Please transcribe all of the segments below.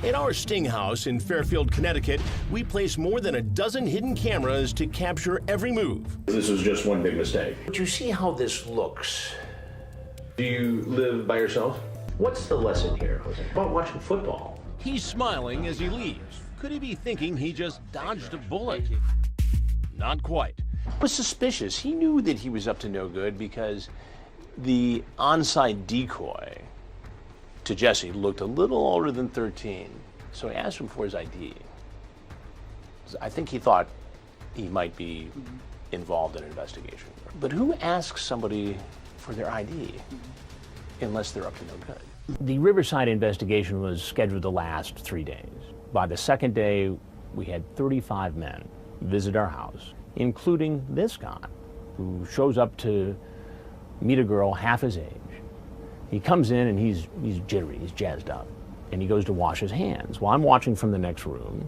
In our Sting House in Fairfield, Connecticut, we place more than a dozen hidden cameras to capture every move. This was just one big mistake. But you see how this looks. Do you live by yourself? What's the lesson here, Jose? About watching football. He's smiling as he leaves. Could he be thinking he just dodged a bullet? Not quite. He was suspicious. He knew that he was up to no good because the on-site decoy to Jesse looked a little older than 13. So he asked him for his ID. I think he thought he might be involved in an investigation. But who asks somebody for their ID unless they're up to no good? The Riverside investigation was scheduled to last 3 days. By the second day, we had 35 men visit our house, including this guy, who shows up to meet a girl half his age. He comes in and he's jittery, he's jazzed up, and he goes to wash his hands. Well, I'm watching from the next room,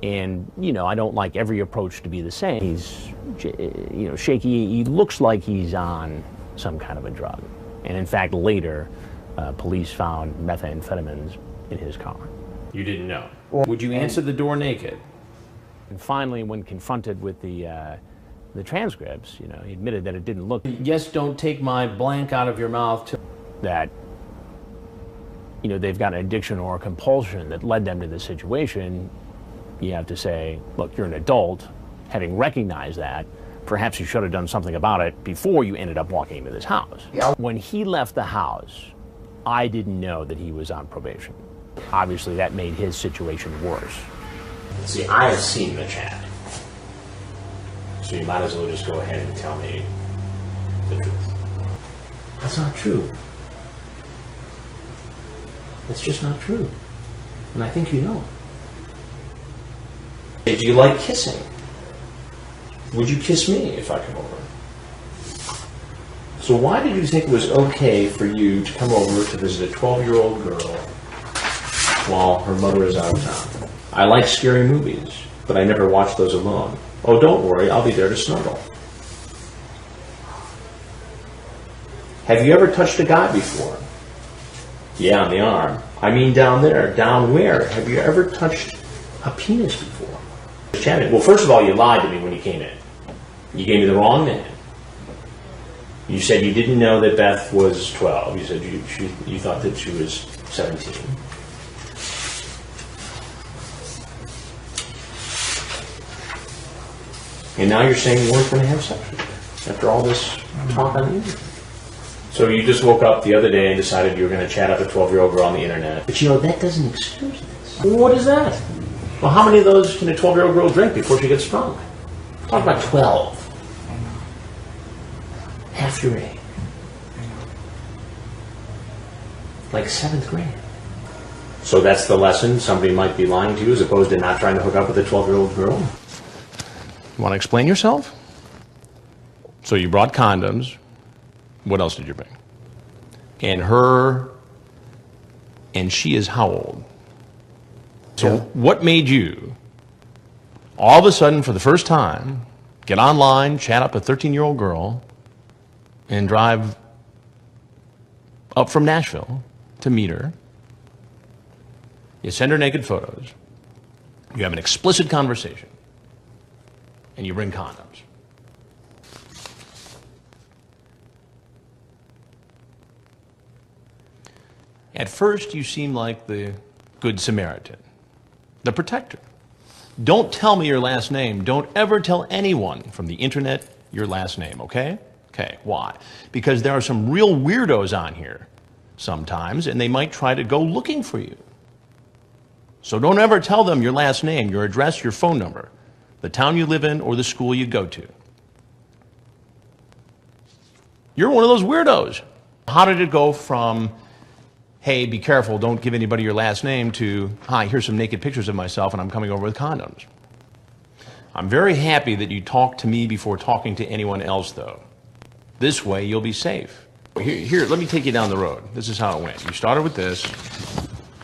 and I don't like every approach to be the same. He's shaky. He looks like he's on some kind of a drug. And in fact, later, police found methamphetamines in his car. You didn't know. Would you answer the door naked? And finally, when confronted with the transcripts, he admitted that it didn't look. Yes, don't take my blank out of your mouth. That, they've got an addiction or a compulsion that led them to this situation. You have to say, look, you're an adult. Having recognized that, perhaps you should have done something about it before you ended up walking into this house. Yeah. When he left the house, I didn't know that he was on probation. Obviously, that made his situation worse. See, I have seen the chat. So you might as well just go ahead and tell me the truth. That's not true. It's just not true. And I think you know. Hey, do you like kissing? Would you kiss me if I come over? So why did you think it was okay for you to come over to visit a 12-year-old girl while her mother is out of town? I like scary movies, but I never watch those alone. Oh, don't worry, I'll be there to snuggle. Have you ever touched a guy before? Yeah, on the arm. I mean down there. Down where? Have you ever touched a penis before? Well, first of all, you lied to me when you came in. You gave me the wrong name. You said you didn't know that Beth was 12. You said you thought that she was 17. And now you're saying you weren't going to have sex with her after all this talk on the internet. So you just woke up the other day and decided you were going to chat up a 12-year-old girl on the internet. But that doesn't excuse this. What is that? Well, how many of those can a 12-year-old girl drink before she gets drunk? Talk about 12. Half your age. Like 7th grade. So that's the lesson? Somebody might be lying to you as opposed to not trying to hook up with a 12-year-old girl? You want to explain yourself? So you brought condoms. What else did you bring? And she is how old? So what made you, all of a sudden for the first time, get online, chat up a 13-year-old girl, and drive up from Nashville to meet her? You send her naked photos. You have an explicit conversation. And you bring condoms. At first, you seem like the Good Samaritan, the protector. Don't tell me your last name. Don't ever tell anyone from the internet your last name, okay? Okay, why? Because there are some real weirdos on here sometimes, and they might try to go looking for you. So don't ever tell them your last name, your address, your phone number, the town you live in, or the school you go to. You're one of those weirdos. How did it go from, hey, be careful, don't give anybody your last name, to, hi, here's some naked pictures of myself and I'm coming over with condoms? I'm very happy that you talked to me before talking to anyone else, though. This way, you'll be safe. Here, let me take you down the road. This is how it went. You started with this,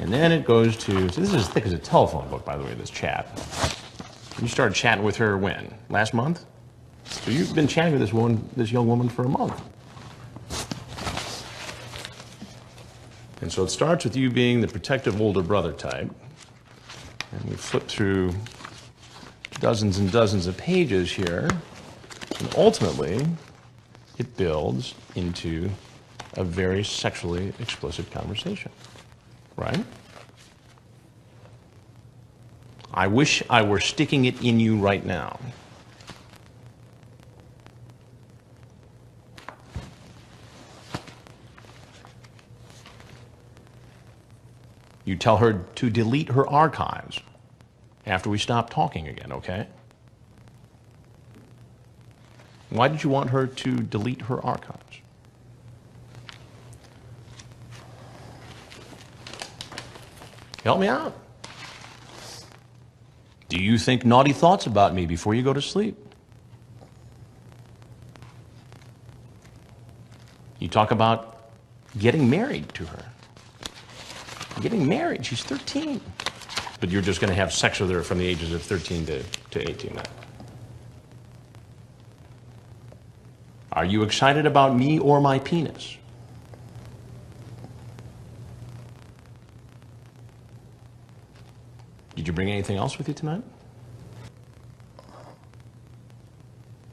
and then it goes to, so this is as thick as a telephone book, by the way, this chat. You started chatting with her when? Last month? So you've been chatting with this young woman for a month. And so it starts with you being the protective older brother type. And we flip through dozens and dozens of pages here. And ultimately, it builds into a very sexually explicit conversation, right? I wish I were sticking it in you right now. You tell her to delete her archives after we stop talking again, okay? Why did you want her to delete her archives? Help me out. Do you think naughty thoughts about me before you go to sleep? You talk about getting married to her. Getting married, she's 13. But you're just going to have sex with her from the ages of 13 to 18 now. Are you excited about me or my penis? Did you bring anything else with you tonight?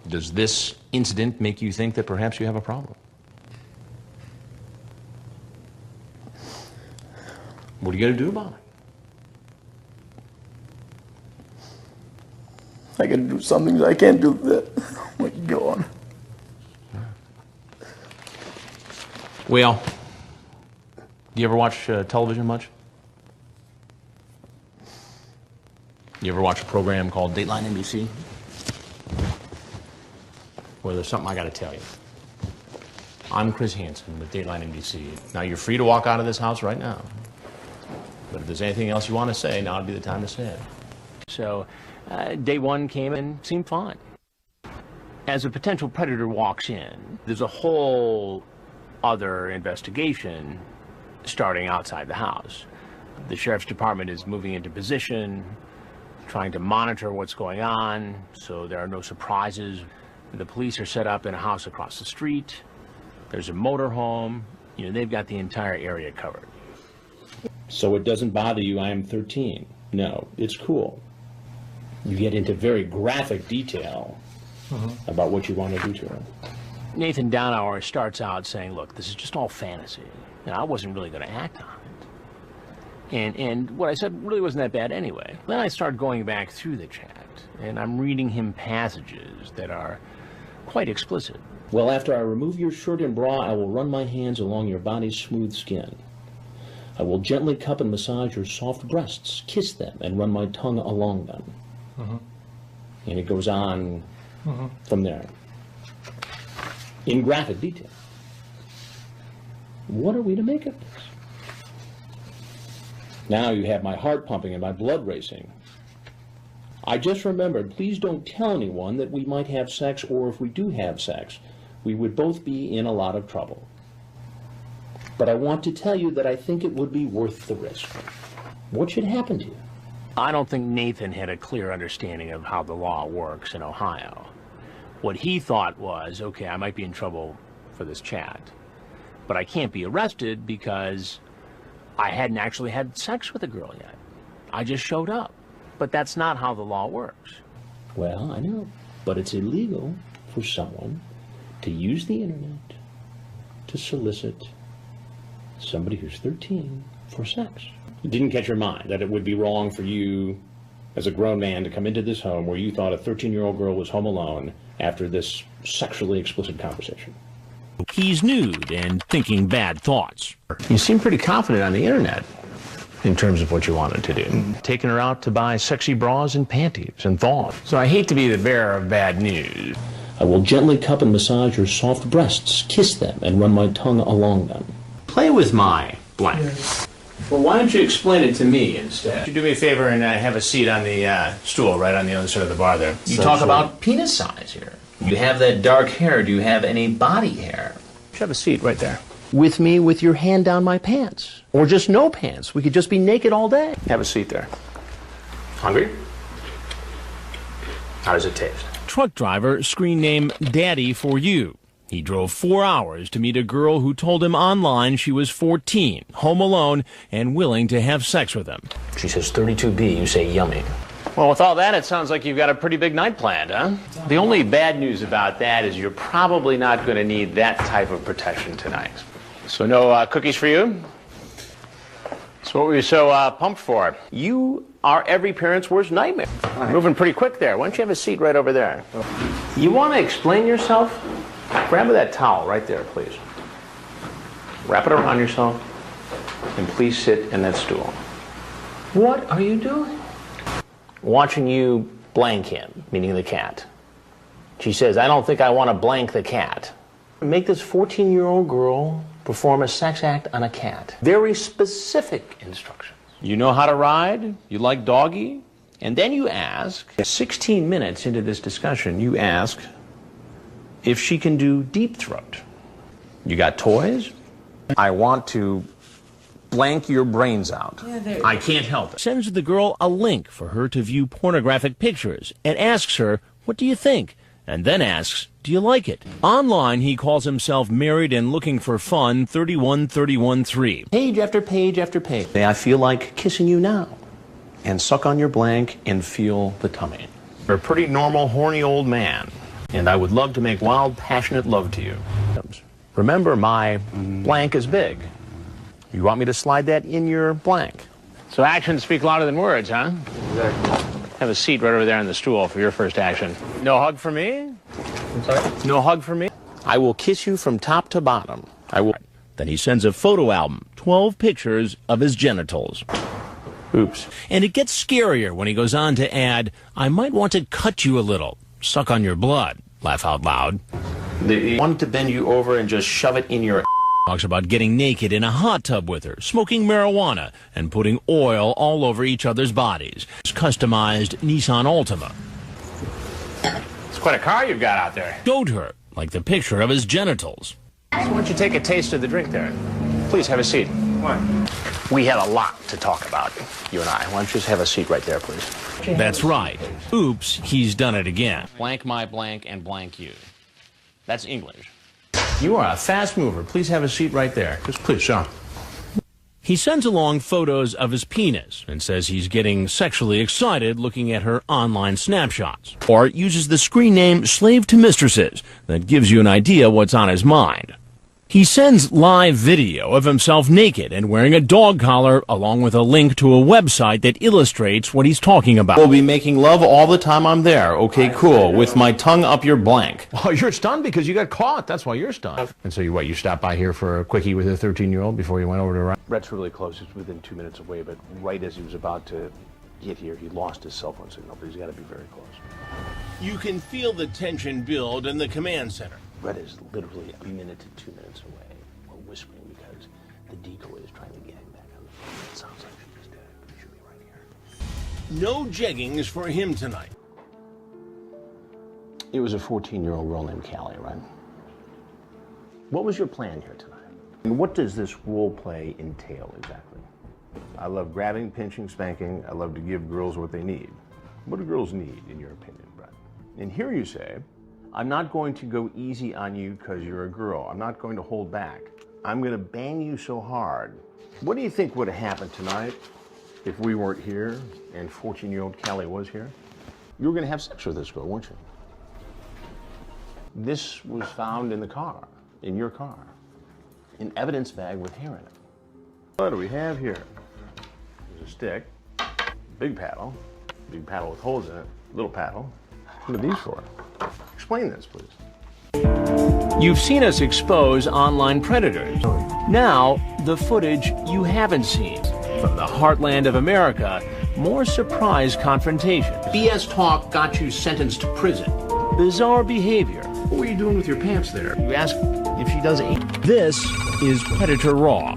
Does this incident make you think that perhaps you have a problem? What are you going to do about it? I can do some things I can't do that. Oh my God. Well, do you ever watch television much? You ever watch a program called Dateline NBC? Well, there's something I got to tell you. I'm Chris Hansen with Dateline NBC. Now, you're free to walk out of this house right now. But if there's anything else you want to say, now would be the time to say it. So, day one came and seemed fine. As a potential predator walks in, there's a whole other investigation starting outside the house. The sheriff's department is moving into position, trying to monitor what's going on, so there are no surprises. The police are set up in a house across the street. There's a motorhome. You know, they've got the entire area covered. So it doesn't bother you I am 13? No, it's cool. You get into very graphic detail about what you want to do to her. Nathan Downhour starts out saying, look, this is just all fantasy. And I wasn't really going to act on it. And what I said really wasn't that bad anyway. Then I started going back through the chat, and I'm reading him passages that are quite explicit. Well, after I remove your shirt and bra, I will run my hands along your body's smooth skin. I will gently cup and massage your soft breasts, kiss them, and run my tongue along them. And it goes on from there, in graphic detail. What are we to make of this? Now you have my heart pumping and my blood racing. I just remembered, please don't tell anyone that we might have sex, or if we do have sex, we would both be in a lot of trouble. But I want to tell you that I think it would be worth the risk. What should happen to you? I don't think Nathan had a clear understanding of how the law works in Ohio. What he thought was, okay, I might be in trouble for this chat, but I can't be arrested because I hadn't actually had sex with a girl yet. I just showed up. But that's not how the law works. Well, I know, but it's illegal for someone to use the internet to solicit somebody who's 13 for sex. It didn't catch your mind that it would be wrong for you as a grown man to come into this home where you thought a 13-year-old girl was home alone after this sexually explicit conversation. He's nude and thinking bad thoughts. You seem pretty confident on the internet in terms of what you wanted to do. Taking her out to buy sexy bras and panties and thongs. So I hate to be the bearer of bad news. I will gently cup and massage your soft breasts, kiss them, and run my tongue along them. Play with my blank. Yes. Well, why don't you explain it to me instead? You do me a favor and have a seat on the stool right on the other side of the bar there. You talk about penis size here. You have that dark hair. Do you have any body hair? You have a seat right there. With me with your hand down my pants. Or just no pants. We could just be naked all day. Have a seat there. Hungry? How does it taste? Truck driver, screen name Daddy for You. He drove 4 hours to meet a girl who told him online she was 14, home alone, and willing to have sex with him. She says 32B, you say yummy. Well, with all that, it sounds like you've got a pretty big night planned, huh? The only bad news about that is you're probably not going to need that type of protection tonight. So no cookies for you? So what were you so pumped for? You are every parent's worst nightmare. Moving pretty quick there. Why don't you have a seat right over there? You want to explain yourself? Grab that towel right there, please. Wrap it around yourself, and please sit in that stool. What are you doing? Watching you blank him, meaning the cat. She says, I don't think I want to blank the cat. Make this 14-year-old girl perform a sex act on a cat. Very specific instructions. You know how to ride, you like doggy, and then you ask, 16 minutes into this discussion, you ask if she can do deep throat. You got toys? I want to blank your brains out. I can't help it. Sends the girl a link for her to view pornographic pictures and asks her, what do you think? And then asks, do you like it? Online, he calls himself married and looking for fun 31313. Page after page after page. I feel like kissing you now. And suck on your blank and feel the tummy. You're a pretty normal, horny old man. And I would love to make wild, passionate love to you. Remember, my blank is big. You want me to slide that in your blank? So actions speak louder than words, huh? Exactly. Have a seat right over there on the stool for your first action. No hug for me? I'm sorry? No hug for me? I will kiss you from top to bottom. I will. Then he sends a photo album, 12 pictures of his genitals. Oops. And it gets scarier when he goes on to add, I might want to cut you a little, suck on your blood, laugh out loud. They wanted to bend you over and just shove it in your. Talks about getting naked in a hot tub with her, smoking marijuana, and putting oil all over each other's bodies. It's customized Nissan Altima. It's quite a car you've got out there. Showed her, like the picture of his genitals. So why don't you take a taste of the drink there? Please have a seat. Why? We had a lot to talk about, you and I. Why don't you just have a seat right there, please? That's right. Oops, he's done it again. Blank my blank and blank you. That's English. You are a fast mover. Please have a seat right there. Just please, Sean. He sends along photos of his penis and says he's getting sexually excited looking at her online snapshots. Or uses the screen name Slave to Mistresses. That gives you an idea what's on his mind. He sends live video of himself naked and wearing a dog collar along with a link to a website that illustrates what he's talking about. We'll be making love all the time I'm there. Okay, cool. With my tongue up your blank. Oh, you're stunned because you got caught. That's why you're stunned. And so you stopped by here for a quickie with a 13-year-old before you went over to ride? Brett's really close. He's within 2 minutes away, but right as he was about to get here, he lost his cell phone signal, but he's got to be very close. You can feel the tension build in the command center. Brett is literally a minute to 2 minutes away. We're whispering because the decoy is trying to get him back on the phone. It sounds like she's dead. She should be right here. No jeggings for him tonight. It was a 14-year-old girl named Callie, right? What was your plan here tonight? And what does this role play entail exactly? I love grabbing, pinching, spanking. I love to give girls what they need. What do girls need, in your opinion, Brett? And here you say, I'm not going to go easy on you because you're a girl. I'm not going to hold back. I'm going to bang you so hard. What do you think would have happened tonight if we weren't here and 14-year-old Callie was here? You were going to have sex with this girl, weren't you? This was found in the car, in your car, an evidence bag with hair in it. What do we have here? There's a stick, big paddle with holes in it, little paddle. What are these for? Explain this, please. You've seen us expose online predators. Now, the footage you haven't seen. From the heartland of America, more surprise confrontation. BS talk got you sentenced to prison. Bizarre behavior. What were you doing with your pants there? You asked if she does eat. This is Predator Raw.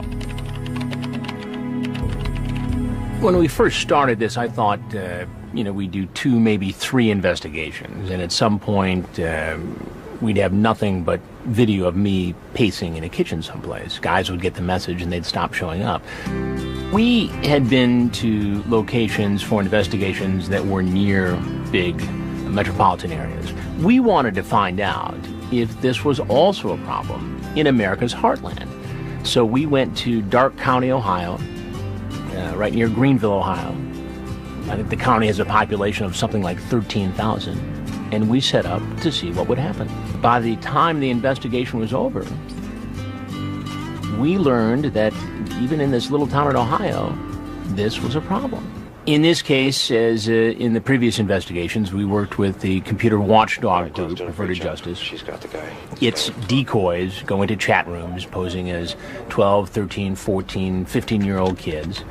When we first started this, I thought, we'd do 2, maybe 3 investigations, and at some point, we'd have nothing but video of me pacing in a kitchen someplace. Guys would get the message and they'd stop showing up. We had been to locations for investigations that were near big metropolitan areas. We wanted to find out if this was also a problem in America's heartland. So we went to Darke County, Ohio, right near Greenville, Ohio. I think the county has a population of something like 13,000. And we set up to see what would happen. By the time the investigation was over, we learned that even in this little town in Ohio, this was a problem. In this case, as in the previous investigations, we worked with the computer watchdog group, Averted Justice. She's got the guy. Its decoys go into chat rooms posing as 12, 13, 14, 15-year-old kids,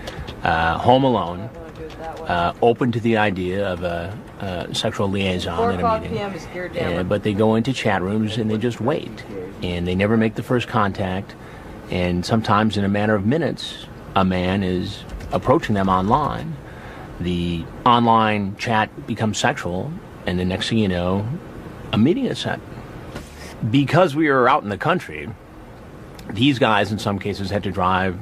home alone, open to the idea of a sexual liaison in a meeting. But they go into chat rooms and they just wait. And they never make the first contact. And sometimes in a matter of minutes, a man is approaching them online. The online chat becomes sexual, and the next thing you know, a meeting is set. Because we were out in the country, these guys in some cases had to drive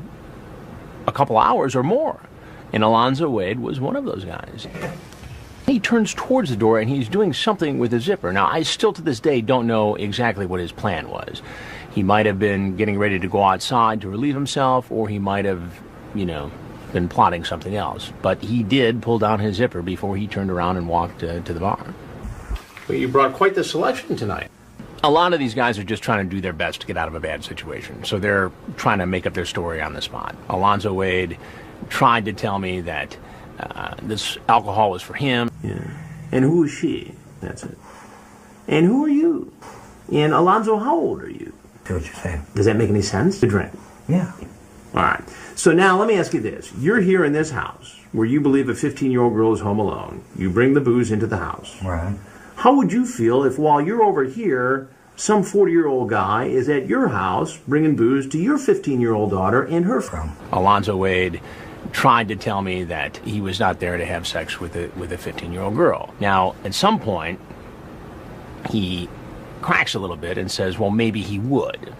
a couple hours or more. And Alonzo Wade was one of those guys. He turns towards the door and he's doing something with the zipper. Now, I still to this day don't know exactly what his plan was. He might have been getting ready to go outside to relieve himself, or he might have, been plotting something else. But he did pull down his zipper before he turned around and walked to the bar. Well, you brought quite the selection tonight. A lot of these guys are just trying to do their best to get out of a bad situation. So they're trying to make up their story on the spot. Alonzo Wade tried to tell me that this alcohol was for him. Yeah. And who is she? That's it. And who are you? And Alonzo, how old are you? See what you're saying. Does that make any sense? To drink. Yeah. All right. So now let me ask you this. You're here in this house where you believe a 15-year-old girl is home alone. You bring the booze into the house. Right. How would you feel if while you're over here, some 40-year-old guy is at your house bringing booze to your 15-year-old daughter and her friend? Alonzo Wade tried to tell me that he was not there to have sex with a 15-year-old girl. Now, at some point, he cracks a little bit and says, well, maybe he would.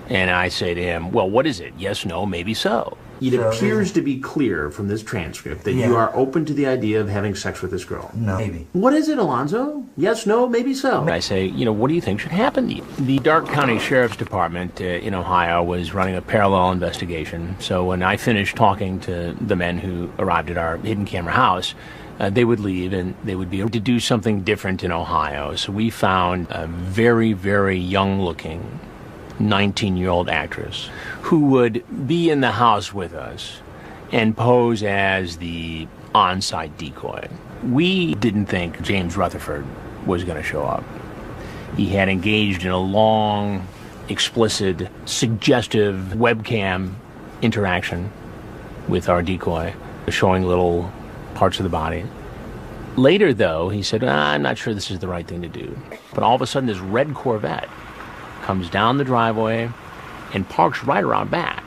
And I say to him, well, what is it? Yes, no, maybe so. It appears to be clear from this transcript that you are open to the idea of having sex with this girl. No. Maybe. What is it, Alonzo? Yes, no, maybe so. I say, what do you think should happen to you? The Darke County Sheriff's Department in Ohio was running a parallel investigation. So when I finished talking to the men who arrived at our hidden camera house, they would leave and they would be able to do something different in Ohio. So we found a very, very young-looking 19-year-old actress who would be in the house with us and pose as the on-site decoy. We didn't think James Rutherford was going to show up. He had engaged in a long, explicit, suggestive webcam interaction with our decoy, showing little parts of the body. Later, though, he said, I'm not sure this is the right thing to do. But all of a sudden, this red Corvette comes down the driveway and parks right around back.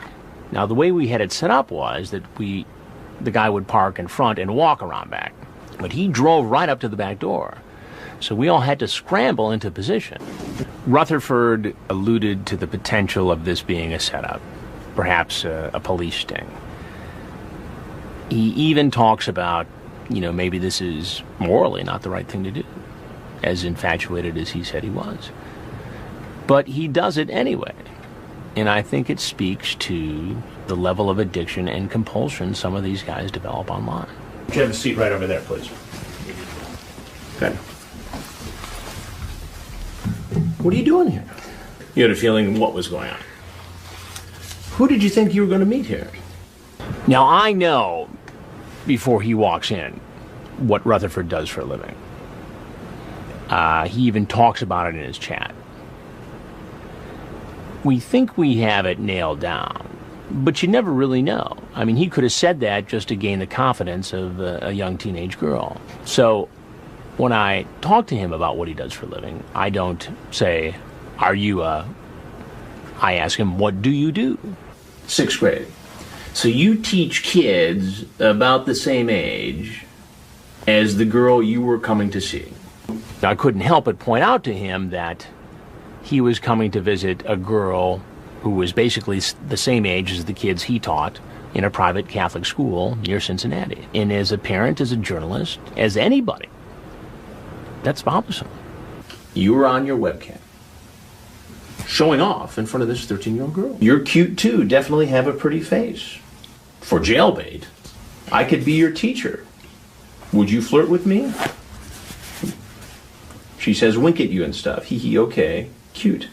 Now, the way we had it set up was that the guy would park in front and walk around back. But he drove right up to the back door. So we all had to scramble into position. Rutherford alluded to the potential of this being a setup, perhaps a police sting. He even talks about, maybe this is morally not the right thing to do, as infatuated as he said he was. But he does it anyway. And I think it speaks to the level of addiction and compulsion some of these guys develop online. Would you have a seat right over there, please? Good. What are you doing here? You had a feeling what was going on. Who did you think you were going to meet here? Now, I know, before he walks in, what Rutherford does for a living. He even talks about it in his chat. We think we have it nailed down, but you never really know. I mean, he could have said that just to gain the confidence of a young teenage girl. So when I talk to him about what he does for a living, I don't say, I ask him, what do you do? 6th grade. So you teach kids about the same age as the girl you were coming to see. I couldn't help but point out to him that he was coming to visit a girl who was basically the same age as the kids he taught in a private Catholic school near Cincinnati. And as a parent, as a journalist, as anybody, that's bothersome. You were on your webcam, showing off in front of this 13-year-old girl. You're cute too, definitely have a pretty face. For jailbait, I could be your teacher. Would you flirt with me? She says wink at you and stuff. Hee hee, okay, cute.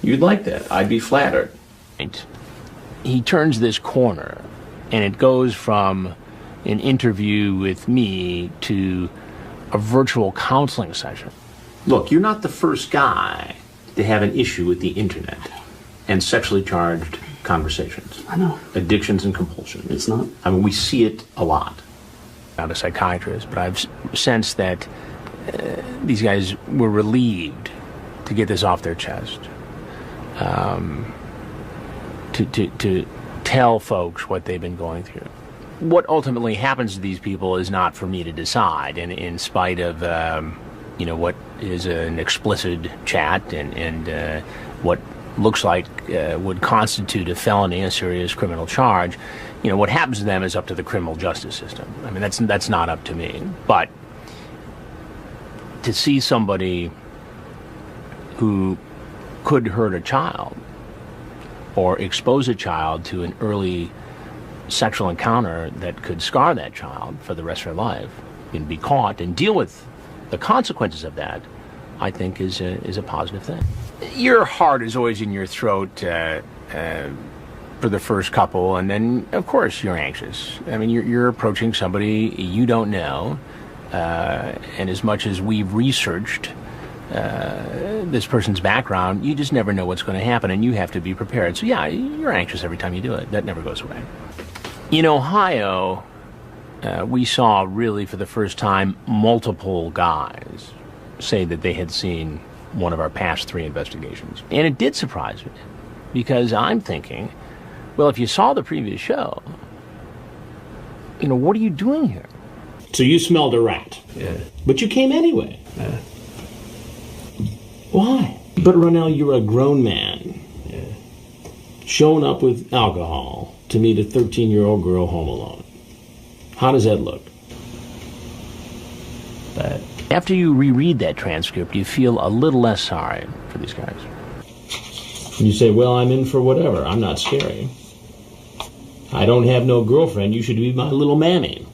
You'd like that. I'd be flattered. He turns this corner, and it goes from an interview with me to a virtual counseling session. Look, you're not the first guy to have an issue with the internet and sexually charged conversations. I know. Addictions and compulsions. It's not. I mean, we see it a lot. Not a psychiatrist, but I've sensed that these guys were relieved to get this off their chest. To tell folks what they've been going through. What ultimately happens to these people is not for me to decide, and in spite of what is an explicit chat and what looks like would constitute a felony, a serious criminal charge, what happens to them is up to the criminal justice system. I mean, that's not up to me. But to see somebody who could hurt a child or expose a child to an early sexual encounter that could scar that child for the rest of their life and be caught and deal with the consequences of that, I think is a positive thing. Your heart is always in your throat for the first couple, and then, of course, you're anxious. I mean, you're approaching somebody you don't know, and as much as we've researched this person's background, you just never know what's going to happen, and you have to be prepared. So yeah, you're anxious every time you do it. That never goes away. In Ohio, we saw really for the first time multiple guys say that they had seen one of our past 3 investigations. And it did surprise me, because I'm thinking, well, if you saw the previous show, what are you doing here? So you smelled a rat. Yeah. But you came anyway. Yeah. Why? But Ronell, you're a grown man. Yeah. Showing up with alcohol to meet a 13-year-old girl home alone. How does that look? Bad. After you reread that transcript, you feel a little less sorry for these guys. You say, well, I'm in for whatever. I'm not scary. I don't have no girlfriend. You should be my little mammy.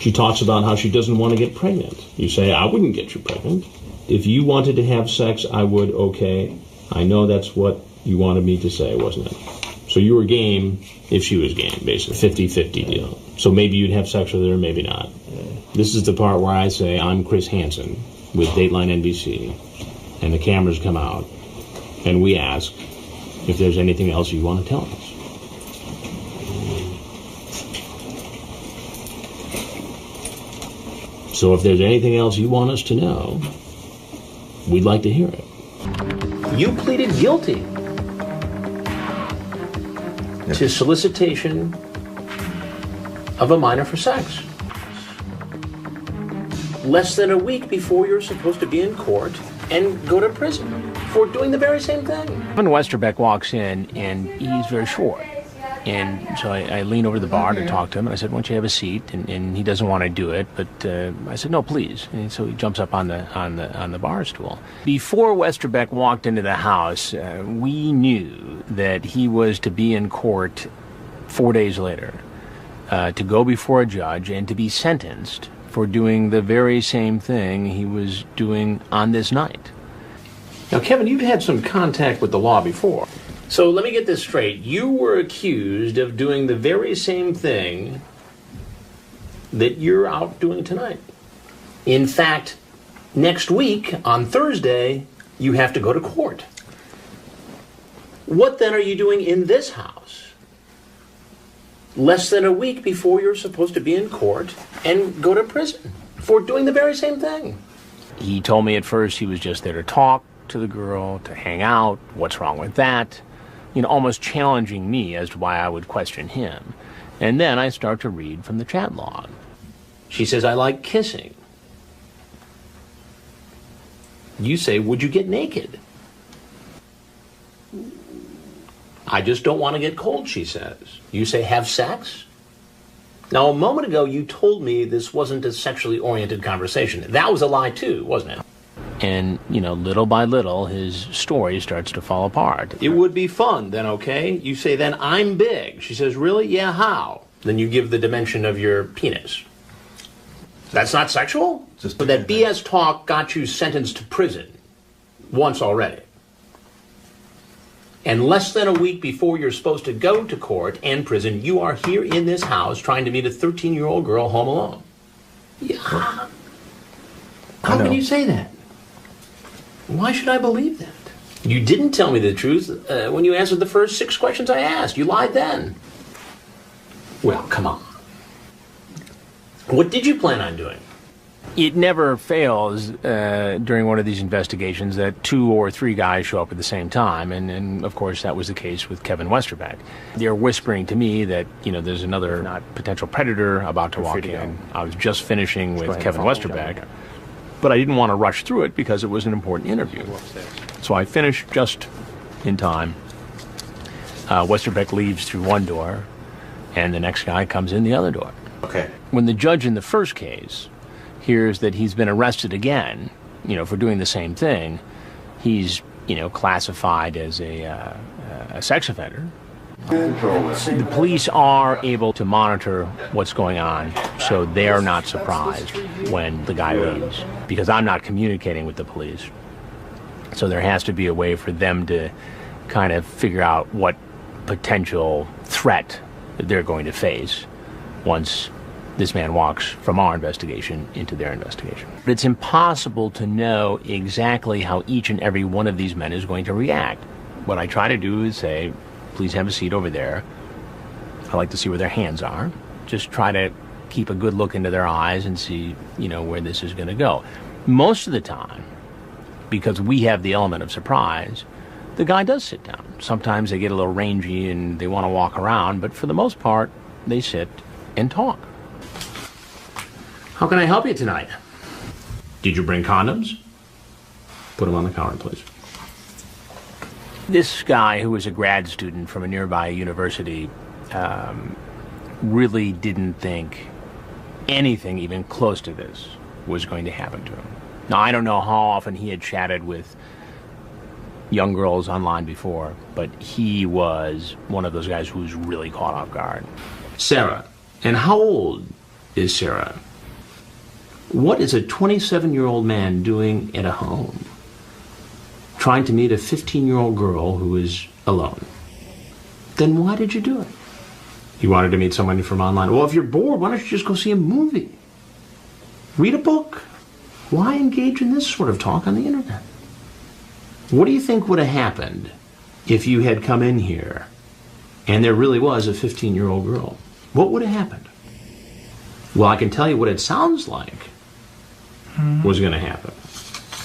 She talks about how she doesn't want to get pregnant. You say, I wouldn't get you pregnant. If you wanted to have sex, I would, okay. I know that's what you wanted me to say, wasn't it? So you were game if she was game, basically. 50-50 deal. So maybe you'd have sex with her, maybe not. This is the part where I say, I'm Chris Hansen with Dateline NBC. And the cameras come out. And we ask if there's anything else you want to tell us. So if there's anything else you want us to know, we'd like to hear it. You pleaded guilty to solicitation of a minor for sex. Less than a week before you're supposed to be in court and go to prison for doing the very same thing. When Westerbeck walks in, and he's very short. And so I lean over the bar to talk to him, and I said, why don't you have a seat? And he doesn't want to do it, but I said, no, please. And so he jumps up on the bar stool. Before Westerbeck walked into the house, we knew that he was to be in court 4 days later, to go before a judge and to be sentenced for doing the very same thing he was doing on this night. Now, Kevin, you've had some contact with the law before. So let me get this straight. You were accused of doing the very same thing that you're out doing tonight. In fact, next week, on Thursday, you have to go to court. What then are you doing in this house? Less than a week before you're supposed to be in court and go to prison for doing the very same thing. He told me at first he was just there to talk to the girl, to hang out. What's wrong with that? Almost challenging me as to why I would question him. And then I start to read from the chat log. She says, I like kissing. You say, would you get naked? I just don't want to get cold, she says. You say, have sex? Now, a moment ago, you told me this wasn't a sexually oriented conversation. That was a lie, too, wasn't it? And, little by little, his story starts to fall apart. It would be fun, then, okay? You say, then I'm big. She says, really? Yeah, how? Then you give the dimension of your penis. That's not sexual? But that BS talk got you sentenced to prison once already. And less than a week before you're supposed to go to court and prison, you are here in this house trying to meet a 13-year-old girl home alone. Yeah. How can you say that? Why should I believe that? You didn't tell me the truth when you answered the first 6 questions I asked. You lied then. Well, come on. What did you plan on doing? It never fails during one of these investigations that 2 or 3 guys show up at the same time, and of course that was the case with Kevin Westerbeck. They're whispering to me that there's another potential predator about to walk in. I was just finishing with Kevin Westerbeck, but I didn't want to rush through it because it was an important interview. So I finished just in time. Westerbeck leaves through one door, and the next guy comes in the other door. Okay. When the judge in the first case hears that he's been arrested again, for doing the same thing, he's, classified as a sex offender. The police are able to monitor what's going on, so they're not surprised when the guy leaves, because I'm not communicating with the police. So there has to be a way for them to kind of figure out what potential threat they're going to face once this man walks from our investigation into their investigation. But it's impossible to know exactly how each and every one of these men is going to react. What I try to do is say, please have a seat over there. I like to see where their hands are. Just try to keep a good look into their eyes and see, where this is going to go. Most of the time, because we have the element of surprise, the guy does sit down. Sometimes they get a little rangy and they want to walk around, but for the most part, they sit and talk. How can I help you tonight? Did you bring condoms? Put them on the counter, please. This guy, who was a grad student from a nearby university, really didn't think anything even close to this was going to happen to him. Now, I don't know how often he had chatted with young girls online before, but he was one of those guys who was really caught off guard. Sarah. And how old is Sarah? What is a 27-year-old man doing at a home trying to meet a 15-year-old girl who is alone? Then why did you do it? You wanted to meet someone from online. Well, if you're bored, why don't you just go see a movie? Read a book. Why engage in this sort of talk on the internet? What do you think would have happened if you had come in here and there really was a 15-year-old girl? What would have happened? Well, I can tell you what it sounds like was going to happen.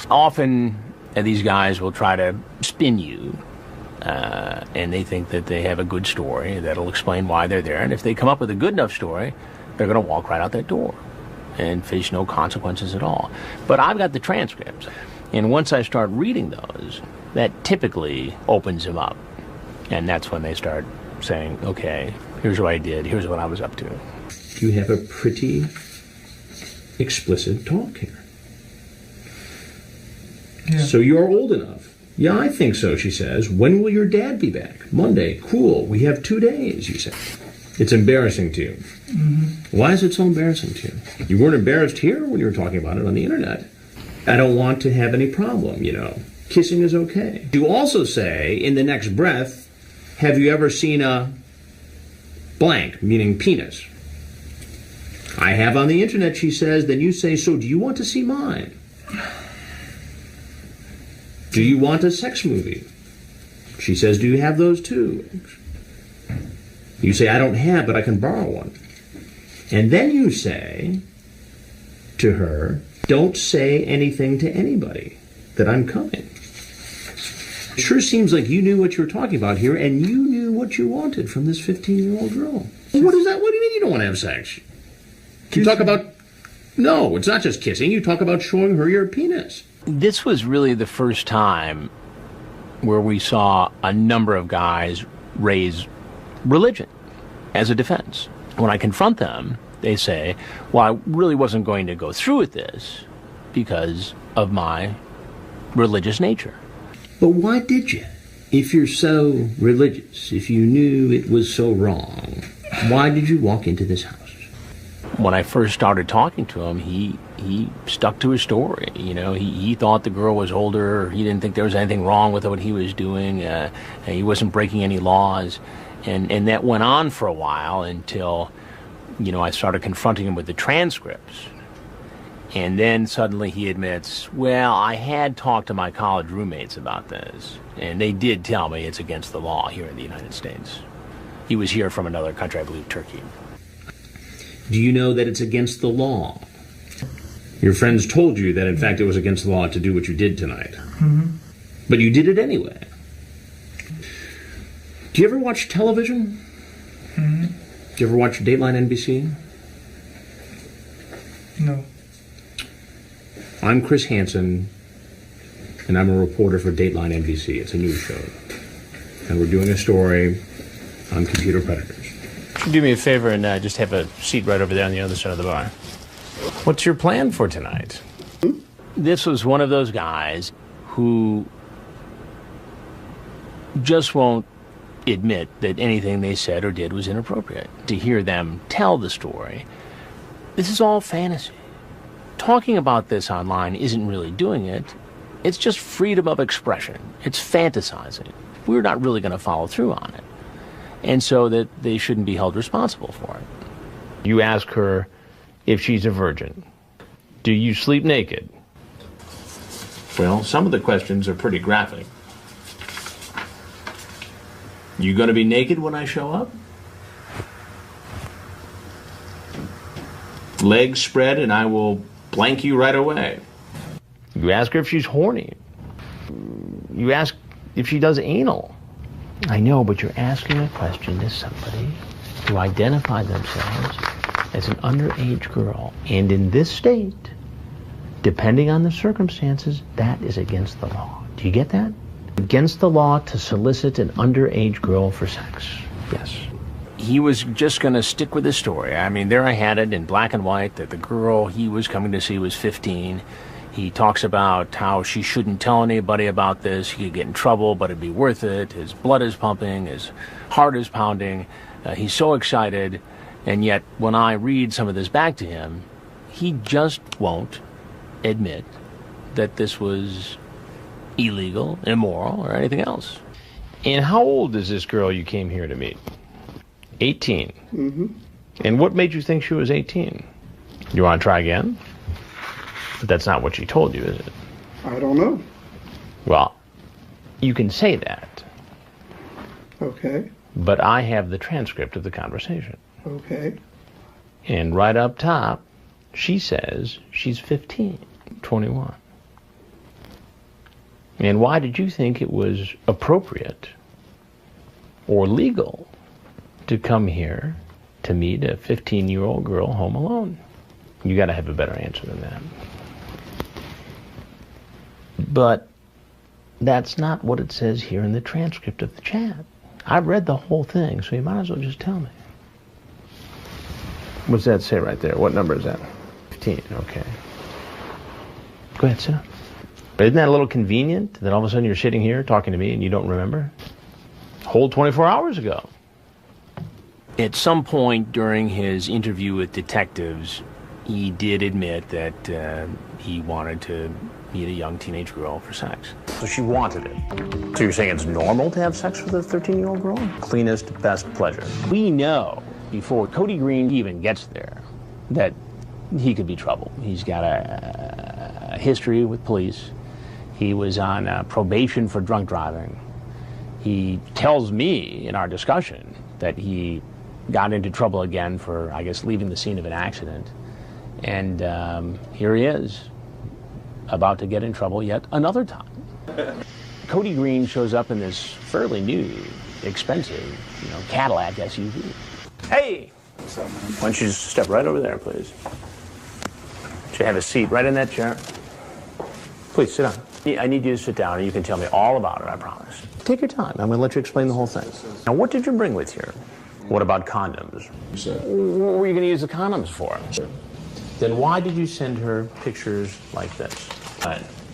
Often, these guys will try to spin you, and they think that they have a good story that'll explain why they're there. And if they come up with a good enough story, they're going to walk right out that door and face no consequences at all. But I've got the transcripts, and once I start reading those, that typically opens them up. And that's when they start saying, okay, here's what I did, here's what I was up to. You have a pretty explicit talk here. Yeah. So you're old enough. Yeah, I think so, she says. When will your dad be back? Monday. Cool. We have 2 days, you say. It's embarrassing to you. Mm-hmm. Why is it so embarrassing to you? You weren't embarrassed here when you were talking about it on the internet. I don't want to have any problem, Kissing is okay. You also say, in the next breath, have you ever seen a blank, meaning penis? I have on the internet, she says. Then you say, so do you want to see mine? Do you want a sex movie? She says, do you have those too? You say, I don't have, but I can borrow one. And then you say to her, don't say anything to anybody that I'm coming. It sure seems like you knew what you were talking about here, and you knew what you wanted from this 15-year-old girl. What is that? What do you mean you don't want to have sex? You talk about... No, it's not just kissing. You talk about showing her your penis. This was really the first time where we saw a number of guys raise religion as a defense. When I confront them, they say, well, I really wasn't going to go through with this because of my religious nature. But why did you? If you're so religious, if you knew it was so wrong, why did you walk into this house? When I first started talking to him, he stuck to his story. You know, he thought the girl was older. He didn't think there was anything wrong with what he was doing. He wasn't breaking any laws. And that went on for a while until, you know, I started confronting him with the transcripts. And then suddenly he admits, well, I had talked to my college roommates about this, and they did tell me it's against the law here in the United States. He was here from another country, I believe Turkey. Do you know that it's against the law? Your friends told you that, in fact, it was against the law to do what you did tonight. Mm-hmm. But you did it anyway. Do you ever watch television? Mm-hmm. Do you ever watch Dateline NBC? No. I'm Chris Hansen, and I'm a reporter for Dateline NBC. It's a news show. And we're doing a story on computer predators. Do me a favor and just have a seat right over there on the other side of the bar. What's your plan for tonight? This was one of those guys who just won't admit that anything they said or did was inappropriate. To hear them tell the story, this is all fantasy. Talking about this online isn't really doing it. It's just freedom of expression. It's fantasizing. We're not really going to follow through on it. And so that they shouldn't be held responsible for it. You ask her if she's a virgin. Do you sleep naked? Well, some of the questions are pretty graphic. You going to be naked when I show up? Legs spread and I will blank you right away. You ask her if she's horny. You ask if she does anal. I know, but you're asking a question to somebody who identified themselves as an underage girl. And in this state, depending on the circumstances, that is against the law. Do you get that? Against the law to solicit an underage girl for sex. Yes. He was just going to stick with his story. I mean, there I had it in black and white that the girl he was coming to see was 15. He talks about how she shouldn't tell anybody about this. He could get in trouble, but it'd be worth it. His blood is pumping. His heart is pounding. He's so excited. And yet, when I read some of this back to him, he just won't admit that this was illegal, immoral, or anything else. And how old is this girl you came here to meet? 18. Mm-hmm. And what made you think she was 18? You want to try again? But that's not what she told you, is it? I don't know. Well, you can say that. Okay. But I have the transcript of the conversation. Okay. And right up top, she says she's 15, 21. And why did you think it was appropriate or legal to come here to meet a 15-year-old girl home alone? You got to have a better answer than that. But that's not what it says here in the transcript of the chat. I've read the whole thing, so you might as well just tell me. What's that say right there? What number is that? 15, okay. Go ahead, sit down. But isn't that a little convenient that all of a sudden you're sitting here talking to me and you don't remember? Whole 24 hours ago. At some point during his interview with detectives, he did admit that he wanted to meet a young teenage girl for sex. So she wanted it. So you're saying it's normal to have sex with a 13-year-old girl? Cleanest, best pleasure. We know before Cody Green even gets there that he could be trouble. He's got a history with police. He was on probation for drunk driving. He tells me in our discussion that he got into trouble again for, I guess, leaving the scene of an accident. And here he is, about to get in trouble yet another time. Cody Green shows up in this fairly new, expensive, Cadillac SUV. Hey! Why don't you just step right over there, please? Should you have a seat right in that chair? Please, sit down. I need you to sit down and you can tell me all about it, I promise. Take your time. I'm going to let you explain the whole thing. Now, what did you bring with you? What about condoms? What were you going to use the condoms for? Then why did you send her pictures like this?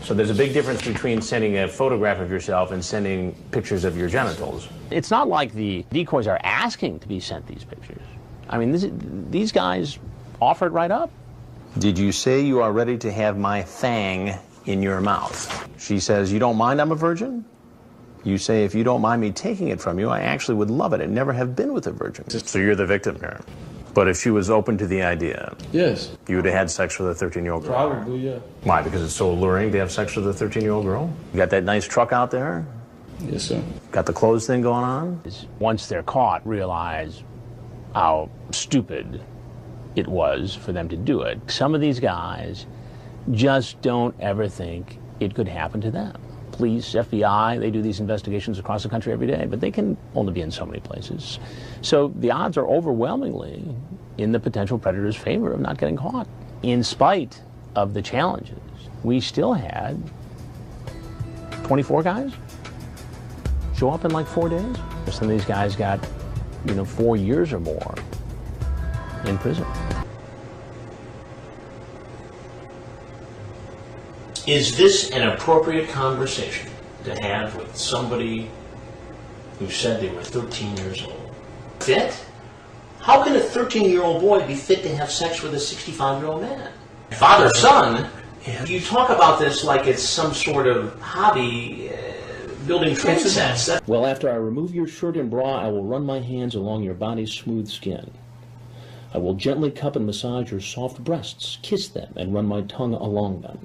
So there's a big difference between sending a photograph of yourself and sending pictures of your genitals. It's not like the decoys are asking to be sent these pictures. I mean, these guys offer it right up. Did you say you are ready to have my fang in your mouth? She says, you don't mind I'm a virgin? You say, if you don't mind me taking it from you, I actually would love it and never have been with a virgin. So you're the victim here. But if she was open to the idea, Yes. you would have had sex with a 13-year-old girl? Probably, yeah. Why? Because it's so alluring to have sex with a 13-year-old girl? You got that nice truck out there? Yes, sir. Got the clothes thing going on? Once they're caught, realize how stupid it was for them to do it. Some of these guys just don't ever think it could happen to them. Police, FBI, they do these investigations across the country every day, but they can only be in so many places. So the odds are overwhelmingly in the potential predator's favor of not getting caught. In spite of the challenges, we still had 24 guys show up in like 4 days. Some of these guys got, 4 years or more in prison. Is this an appropriate conversation to have with somebody who said they were 13 years old? Fit? How can a 13-year-old boy be fit to have sex with a 65-year-old man? Father-son, you talk about this like it's some sort of hobby, building train sets. Well, after I remove your shirt and bra, I will run my hands along your body's smooth skin. I will gently cup and massage your soft breasts, kiss them, and run my tongue along them.